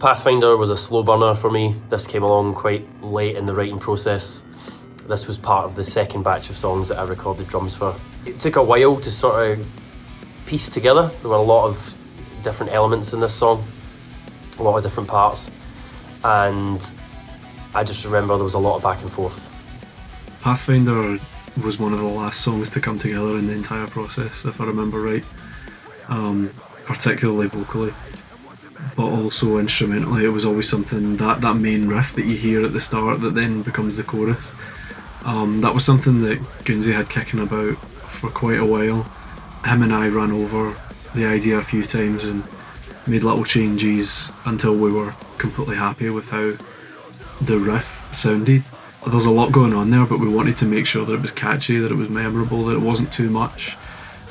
Pathfinder was a slow burner for me. This came along quite late in the writing process. This was part of the second batch of songs that I recorded drums for. It took a while to sort of piece together. There were a lot of different elements in this song, a lot of different parts, and I just remember there was a lot of back and forth. Pathfinder was one of the last songs to come together in the entire process, if I remember right, particularly vocally, but also instrumentally. It was always something, that main riff that you hear at the start that then becomes the chorus. That was something that Gunzi had kicking about for quite a while. Him and I ran over the idea a few times and made little changes until we were completely happy with how the riff sounded. There's a lot going on there, but we wanted to make sure that it was catchy, that it was memorable, that it wasn't too much.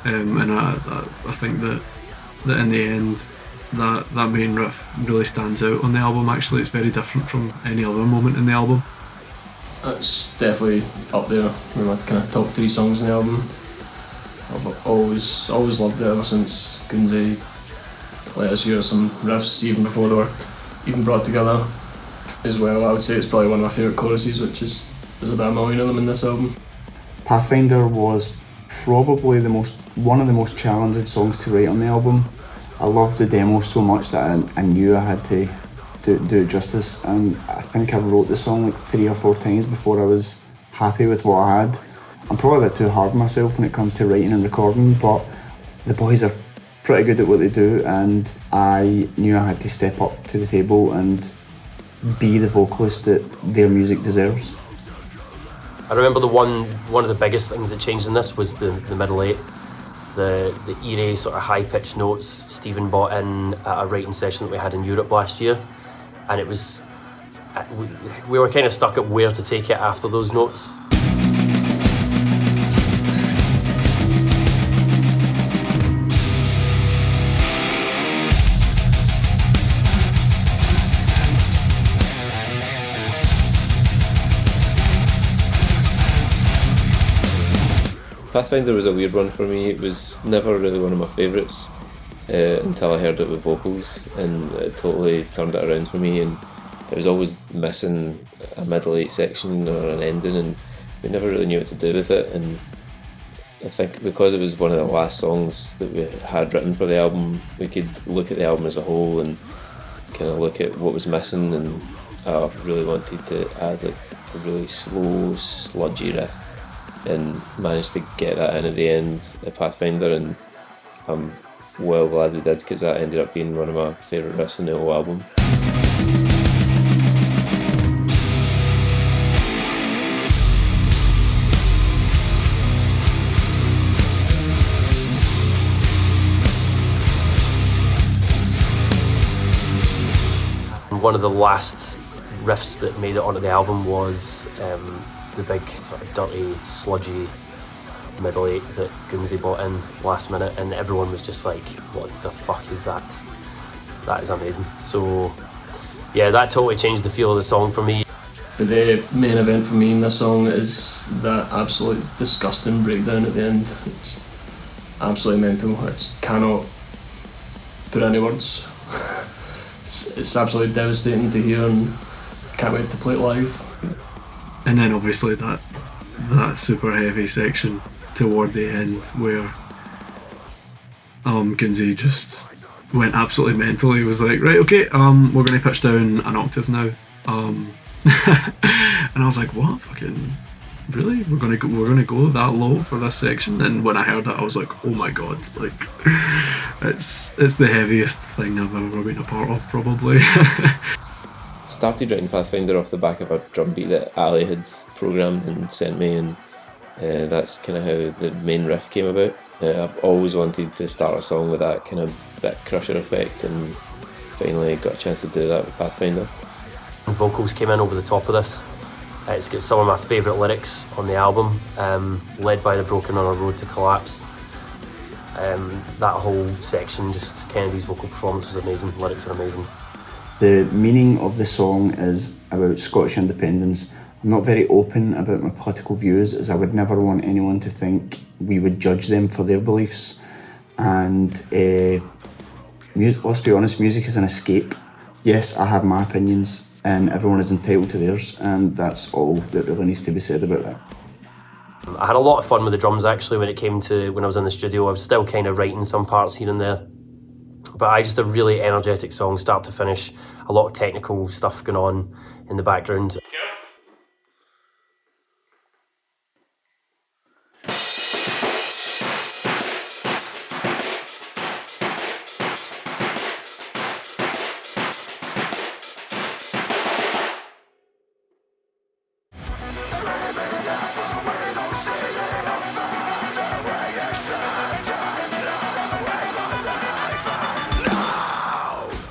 And I think that in the end, that main riff really stands out on the album. Actually, it's very different from any other moment in the album. It's definitely up there with my kind of top 3 songs in the album. I've always loved it ever since Gunzi let us hear some riffs even before they were even brought together as well. I would say it's probably one of my favourite choruses, which is there's about a million of them in this album. Pathfinder was probably one of the most challenging songs to write on the album. I loved the demo so much that I knew I had to do it justice, and I think I wrote the song like 3 or 4 times before I was happy with what I had. I'm probably a bit too hard on myself when it comes to writing and recording, but the boys are pretty good at what they do, and I knew I had to step up to the table and be the vocalist that their music deserves. I remember one of the biggest things that changed in this was the middle 8. The eerie sort of high-pitched notes Stephen brought in at a writing session that we had in Europe last year, and it was we were kind of stuck at where to take it after those notes. Pathfinder was a weird one for me. It was never really one of my favourites until I heard it with vocals, and it totally turned it around for me. And it was always missing a middle 8 section or an ending, and we never really knew what to do with it. And I think because it was one of the last songs that we had written for the album, we could look at the album as a whole and kind of look at what was missing. And I really wanted to add like a really slow, sludgy riff, and managed to get that in at the end of Pathfinder, and I'm well glad we did, because that ended up being one of my favourite riffs in the whole album. One of the last riffs that made it onto the album was the big sort of dirty, sludgy middle 8 that Gunzi brought in last minute, and everyone was just like, what the fuck is that? That is amazing. So yeah, that totally changed the feel of the song for me. But the main event for me in this song is that absolute disgusting breakdown at the end. It's absolutely mental. I just cannot put any words. It's absolutely devastating to hear, and can't wait to play it live. And then obviously that super heavy section toward the end where Gunzi just went absolutely mental. He was like, right, okay, we're going to pitch down an octave now. And I was like, what? Fucking really? We're gonna go that low for this section? And when I heard that, I was like, oh my god, like it's the heaviest thing I've ever been a part of, probably. Started writing Pathfinder off the back of a drum beat that Ali had programmed and sent me, and that's kind of how the main riff came about. I've always wanted to start a song with that kind of bit crusher effect, and finally got a chance to do that with Pathfinder. Vocals came in over the top of this. It's got some of my favourite lyrics on the album, led by the broken on a road to collapse. That whole section, just Kennedy's vocal performance was amazing, lyrics are amazing. The meaning of the song is about Scottish independence. I'm not very open about my political views, as I would never want anyone to think we would judge them for their beliefs. And let's be honest, music is an escape yes, I have my opinions, and everyone is entitled to theirs, and that's all that really needs to be said about that. I had a lot of fun with the drums actually when it came to when I was in the studio. I was still kind of writing some parts here and there, but I just a really energetic song, start to finish. A lot of technical stuff going on in the background.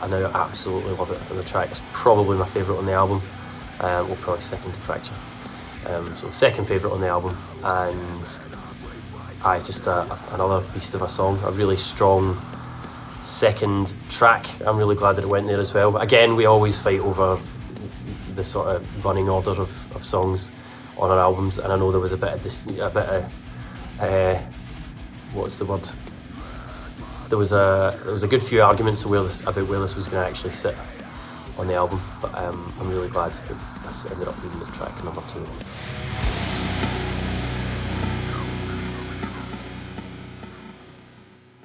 I now absolutely love it as a track. It's probably my favourite on the album. Well, probably second to Fracture. So second favourite on the album, and just another beast of a song. A really strong second track. I'm really glad that it went there as well. But again, we always fight over the sort of running order of songs on our albums, and I know there was a bit of what's the word? There was a good few arguments about where this was going to actually sit on the album, but I'm really glad that this ended up being the track number 2.